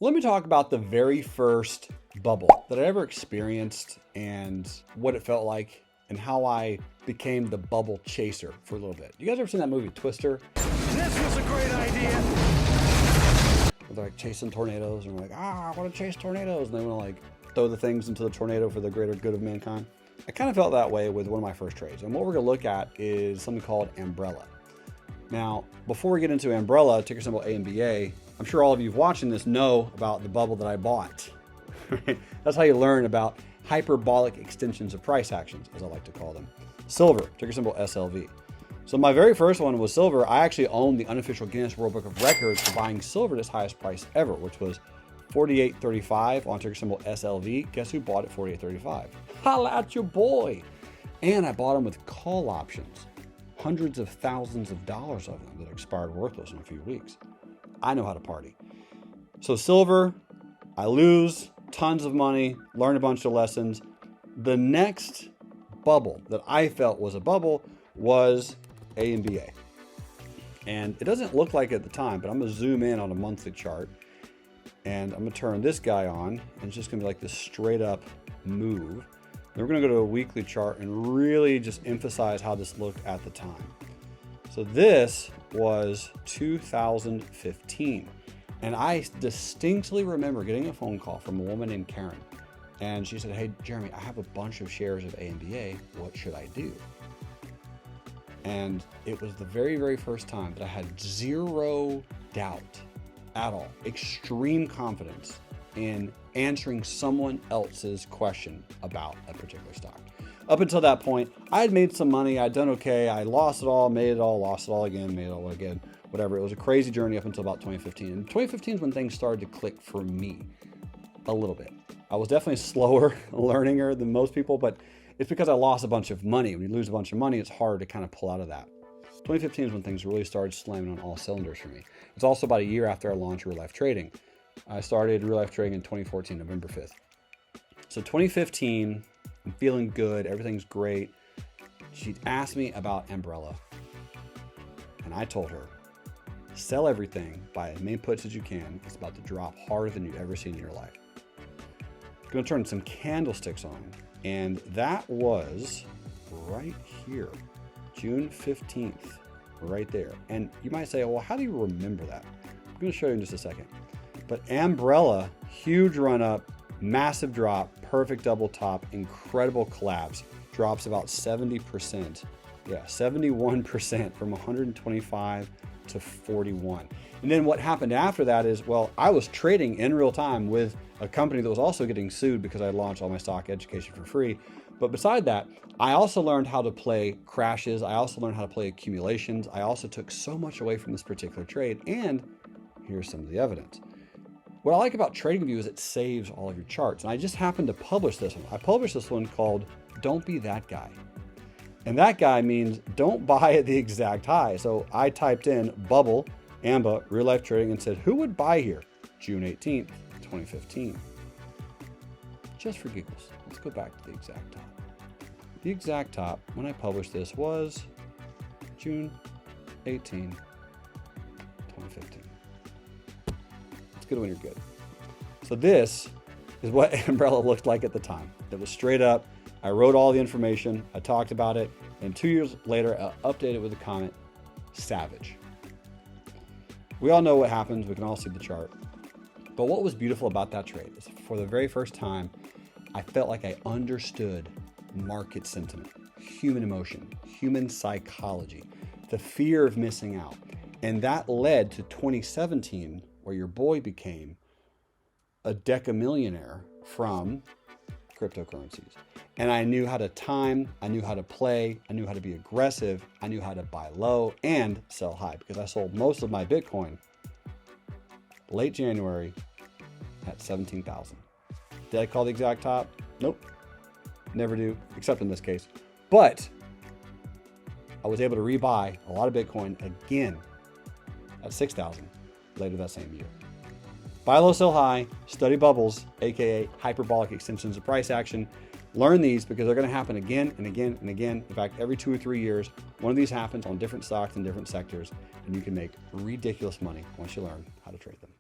Let me talk about the very first bubble that I ever experienced and what it felt like and how I became the bubble chaser for a little bit. You guys ever seen that movie Twister? This was a great idea. They're like chasing tornadoes and we're like, I want to chase tornadoes. And they want to like throw the things into the tornado for the greater good of mankind. I kind of felt that way with one of my first trades. And what we're going to look at is something called Ambrella. Now, before we get into Ambrella, ticker symbol AMBA, I'm sure all of you watching this know about the bubble that I bought. That's how you learn about hyperbolic extensions of price actions, as I like to call them. Silver, ticker symbol SLV. So my very first one was silver. I actually owned the unofficial Guinness World Book of Records for buying silver at its highest price ever, which was $48.35 on ticker symbol SLV. Guess who bought it $48.35? Holla at your boy. And I bought them with call options. Hundreds of thousands of dollars of them that expired worthless in a few weeks. I know how to party. So silver, I lose tons of money, learn a bunch of lessons. The next bubble that I felt was a bubble was AMBA. And it doesn't look like it at the time, but I'm gonna zoom in on a monthly chart and I'm gonna turn this guy on and it's just gonna be like this straight up move. Then we're gonna go to a weekly chart and really just emphasize how this looked at the time. So this was 2015. And I distinctly remember getting a phone call from a woman named Karen. And she said, hey, Jeremy, I have a bunch of shares of AMBA. What should I do? And it was the very, very first time that I had zero doubt at all, extreme confidence in answering someone else's question about a particular stock. Up until that point, I had made some money. I'd done okay. I lost it all, made it all, lost it all again, made it all again, whatever. It was a crazy journey up until about 2015. And 2015 is when things started to click for me a little bit. I was definitely slower learninger than most people, but it's because I lost a bunch of money. When you lose a bunch of money, it's hard to kind of pull out of that. 2015 is when things really started slamming on all cylinders for me. It's also about a year after I launched real life trading. I started real life trading in 2014, November 5th. So 2015, I'm feeling good. Everything's great. She asked me about Ambrella. And I told her, sell everything, buy as many puts as you can. It's about to drop harder than you've ever seen in your life. I'm going to turn some candlesticks on. And that was right here, June 15th, right there. And you might say, well, how do you remember that? I'm going to show you in just a second. But Ambrella, huge run up, massive drop, perfect double top, incredible collapse, drops about 70%. Yeah, 71% from 125 to 41. And then what happened after that is, well, I was trading in real time with a company that was also getting sued because I launched all my stock education for free. But beside that, I also learned how to play crashes. I also learned how to play accumulations. I also took so much away from this particular trade. And here's some of the evidence. What I like about TradingView is it saves all of your charts. And I just happened to publish this one. I published this one called Don't Be That Guy. And that guy means don't buy at the exact high. So I typed in bubble, AMBA, real life trading and said, who would buy here? June 18th, 2015. Just for giggles, let's go back to the exact top. The exact top when I published this was June 18, 2015. It's good when you're good. So this is what Ambrella looked like at the time. It was straight up. I wrote all the information. I talked about it. And 2 years later, I updated it with a comment, savage. We all know what happens. We can all see the chart. But what was beautiful about that trade is for the very first time, I felt like I understood market sentiment, human emotion, human psychology, the fear of missing out. And that led to 2017, where your boy became a decamillionaire from cryptocurrencies. And I knew how to time, I knew how to play, I knew how to be aggressive, I knew how to buy low and sell high because I sold most of my Bitcoin late January at 17,000. Did I call the exact top? Nope, never do, except in this case. But I was able to rebuy a lot of Bitcoin again at 6,000 later that same year. Buy low, sell high, study bubbles, AKA hyperbolic extensions of price action. Learn these because they're going to happen again and again and again. In fact, every 2 or 3 years, one of these happens on different stocks in different sectors, and you can make ridiculous money once you learn how to trade them.